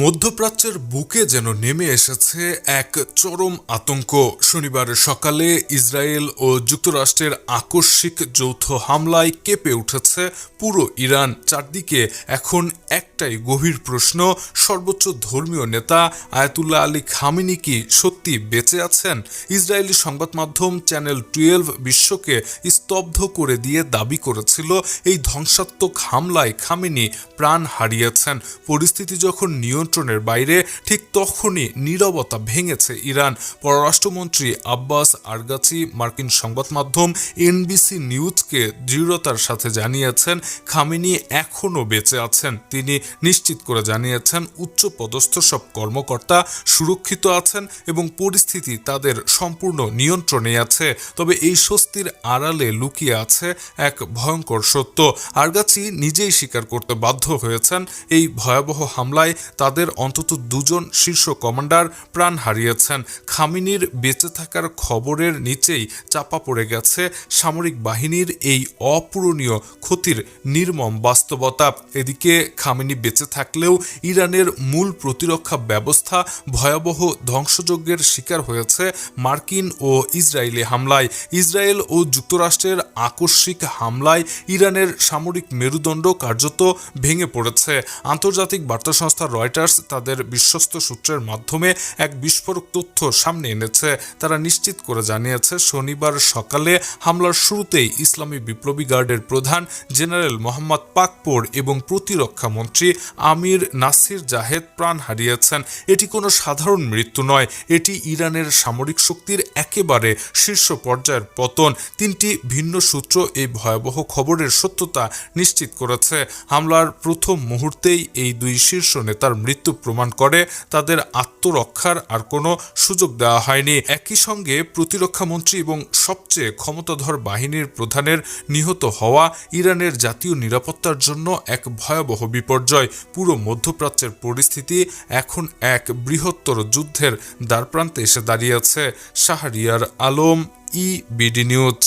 মধ্যপ্রাচ্যের বুকে যেন নেমে এসেছে এক চরম আতঙ্ক। শনিবারের সকালে ইসরায়েল ও যুক্তরাষ্ট্রের আকস্মিক যৌথ হামলায় কেঁপে উঠেছে পুরো ইরান। চারদিকে এখন একটাই গভীর প্রশ্ন, সর্বোচ্চ ধর্মীয় নেতা আয়াতুল্লাহ আলী খামেনি কি সত্যি বেঁচে আছেন? ইসরায়েলি সংবাদ মাধ্যম চ্যানেল 12 বিশ্বকে স্তব্ধ করে দিয়ে দাবি করেছিল এই ধ্বংসাত্মক হামলায় খামেনি প্রাণ হারিয়েছেন। পরিস্থিতি যখন নিয়ন্ত্রণের বাইরে, ঠিক তখনই নীরবতা ভেঙেছে ইরান। পররাষ্ট্রমন্ত্রী আব্বাস আরগাচি মার্কিন সংবাদ মাধ্যম এনবিসি নিউজকে দৃঢ়তার সাথে জানিয়েছেন খামেনি এখনও বেঁচে আছেন। তিনি নিশ্চিত করে জানিয়েছেন উচ্চপদস্থ সব কর্মকর্তা সুরক্ষিত আছেন এবং পরিস্থিতি তাদের সম্পূর্ণ নিয়ন্ত্রণে আছে। তবে এই স্বস্তির আড়ালে লুকিয়ে আছে এক ভয়ঙ্কর সত্য। আরগাচি নিজেই স্বীকার করতে বাধ্য হয়েছেন এই ভয়াবহ হামলায় তাদের অন্তত দুজন শীর্ষ কমান্ডার প্রাণ হারিয়েছেন। খামেনির বেঁচে থাকার খবরের নিচেই চাপা পড়ে গেছে সামরিক বাহিনীর এই অপূরণীয় ক্ষতির নির্মম বাস্তবতা। এদিকে খামেনি বেঁচে থাকলেও ইরানের মূল প্রতিরক্ষা ব্যবস্থা ভয়াবহ ধ্বংসযজ্ঞের শিকার হয়েছে মার্কিন ও ইসরায়েলি হামলায়। ইসরায়েল ও যুক্তরাষ্ট্রের আকস্মিক হামলায় ইরানের সামরিক মেরুদণ্ড কার্যত ভেঙে পড়েছে। আন্তর্জাতিক বার্তা সংস্থা রয়টার্স তাদের বিশ্বস্ত সূত্রের মাধ্যমে এক বিস্ফোরক তথ্য সামনে এনেছে। তারা নিশ্চিত করে জানিয়েছে শনিবার সকালে হামলার শুরুতেই ইসলামী বিপ্লবী গার্ডের প্রধান জেনারেল মোহাম্মদ পাকপোর এবং প্রতিরক্ষা মন্ত্রী আমির নাসির জাহেদ প্রাণ হারিয়েছেন। এটি কোনো সাধারণ মৃত্যু নয়, এটি ইরানের সামরিক শক্তির একেবারে শীর্ষ পর্যায়ের পতন। তিনটি ভিন্ন সূত্র এই ভয়াবহ খবরের সত্যতা নিশ্চিত করেছে। হামলার প্রথম মুহূর্তেই এই দুই শীর্ষ নেতার মৃত্যু প্রমাণ করে তাদের আত্মরক্ষার আর কোনো সুযোগ দেওয়া হয়নি। একই সঙ্গে প্রতিরক্ষা মন্ত্রী এবং সবচেয়ে ক্ষমতাধর বাহিনীর প্রধানের নিহত হওয়া ইরানের জাতীয় নিরাপত্তার জন্য এক ভয়াবহ বিপর্যয়। পুরো মধ্যপ্রাচ্যের পরিস্থিতি এখন এক বৃহত্তর যুদ্ধের দ্বারপ্রান্তে এসে দাঁড়িয়েছে। Shahriar Alam, EBD news.